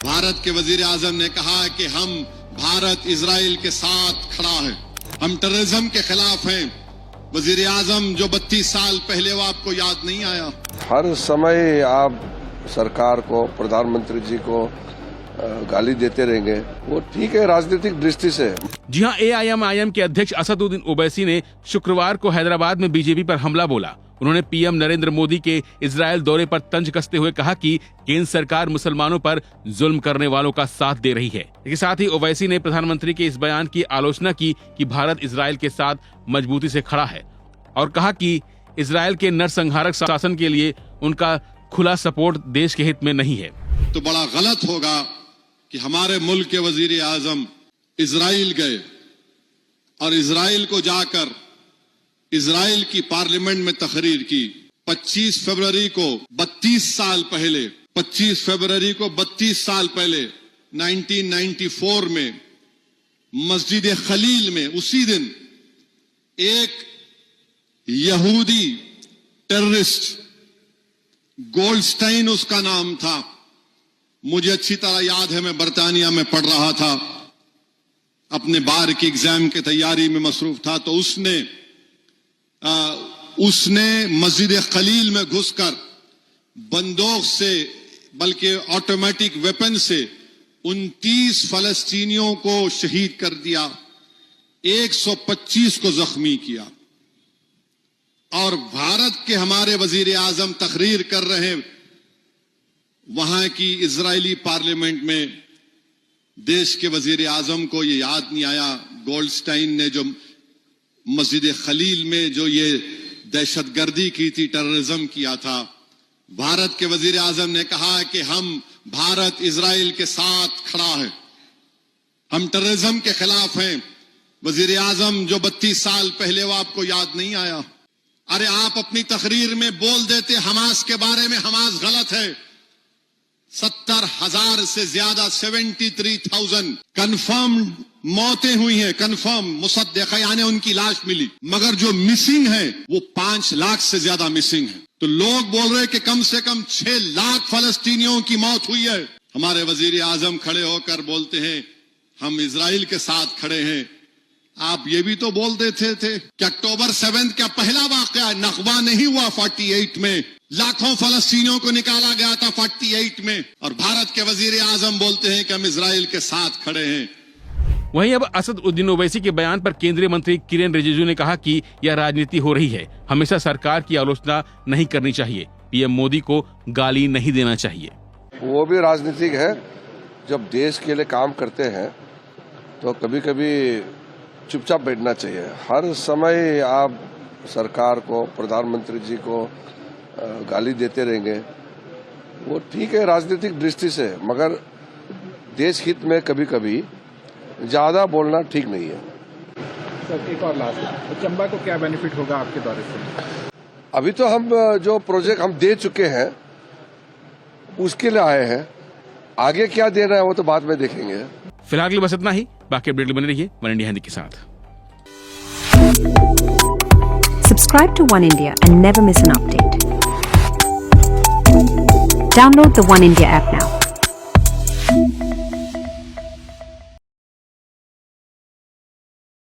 भारत के वजीर आजम ने कहा कि हम भारत इजराइल के साथ खड़ा है, हम टेररिज्म के खिलाफ हैं। वजीर आजम जो 32 साल पहले, वो आपको याद नहीं आया? हर समय आप सरकार को, प्रधानमंत्री जी को गाली देते रहेंगे, वो ठीक है राजनीतिक दृष्टि से। जी हां, AIM के अध्यक्ष असदुद्दीन ओवैसी ने शुक्रवार को हैदराबाद में बीजेपी पर हमला बोला। उन्होंने पीएम नरेंद्र मोदी के इजरायल दौरे पर तंज कसते हुए कहा कि केंद्र सरकार मुसलमानों पर जुल्म करने वालों का साथ दे रही है। इसके साथ ही ओवैसी ने प्रधानमंत्री के इस बयान की आलोचना की कि भारत इजरायल के साथ मजबूती से खड़ा है और कहा कि इजरायल के नरसंहारक शासन के लिए उनका खुला सपोर्ट देश के हित में नहीं है। तो बड़ा गलत होगा कि हमारे मुल्क के वजीर आजम इजराइल गए और इजराइल को जाकर इजराइल की पार्लियामेंट में तकरीर की। 25 फरवरी को 32 साल पहले 1994 में मस्जिद खलील में उसी दिन एक यहूदी टेररिस्ट, गोल्डस्टाइन उसका नाम था, मुझे अच्छी तरह याद है, मैं बर्तानिया में पढ़ रहा था, अपने बार की एग्जाम की तैयारी में मसरूफ था, तो उसने मस्जिद खलील में घुसकर बंदूक से, बल्कि ऑटोमेटिक वेपन से 29 फलस्तीनियों को शहीद कर दिया, 125 को जख्मी किया। और भारत के हमारे वजीर आजम तकरीर कर रहे वहां की इजरायली पार्लियामेंट में, देश के वजीर आजम को यह याद नहीं आया गोल्डस्टाइन ने जो मस्जिद खलील में जो ये दहशतगर्दी की थी, टेररिज्म किया था। भारत के वजीर आजम ने कहा कि हम भारत इजराइल के साथ खड़ा है, हम टेररिज्म के खिलाफ हैं। वजीर आजम जो 32 साल पहले, वो आपको याद नहीं आया? अरे आप अपनी तकरीर में बोल देते हमास के बारे में, हमास गलत है। 70,000 से ज्यादा 73,000 कंफर्म मौतें हुई हैं, कंफर्म मुसद्दक़ा, यानी उनकी लाश मिली, मगर जो मिसिंग है वो 5 लाख से ज्यादा मिसिंग है। तो लोग बोल रहे कि कम से कम 6 लाख फलस्तीनियों की मौत हुई है। हमारे वजीर आजम खड़े होकर बोलते हैं हम इजराइल के साथ खड़े हैं। आप ये भी तो बोल देते थे कि अक्टूबर 7 का पहला वाकया नखबा नहीं हुआ 48 में, लाखों फलस्तीनियों को निकाला गया था 48 में, और भारत के वजीर आजम बोलते हैं कि हम इजराइल के साथ खड़े हैं। वहीं अब असदुद्दीन ओवैसी के बयान पर केंद्रीय मंत्री किरेन रिजिजू ने कहा कि यह राजनीति हो रही है, हमेशा सरकार की आलोचना नहीं करनी चाहिए, पीएम मोदी को गाली नहीं देना चाहिए। वो भी राजनीतिक है, जब देश के लिए काम करते हैं तो कभी कभी चुपचाप बैठना चाहिए। हर समय आप सरकार को, प्रधानमंत्री जी को गाली देते रहेंगे, वो ठीक है राजनीतिक दृष्टि से, मगर देश हित में कभी कभी ज्यादा बोलना ठीक नहीं है। सर एक और लास्ट, चंबा को क्या बेनिफिट होगा आपके दौरे से? अभी तो हम जो प्रोजेक्ट हम दे चुके हैं उसके लिए आए हैं, आगे क्या देना है वो तो बाद में देखेंगे। फिलहाल के लिए बस इतना ही, बाकी अपडेट बने रहिए वन इंडिया हिंदी के साथ। Subscribe to One India and never miss an update. Download the One India app now.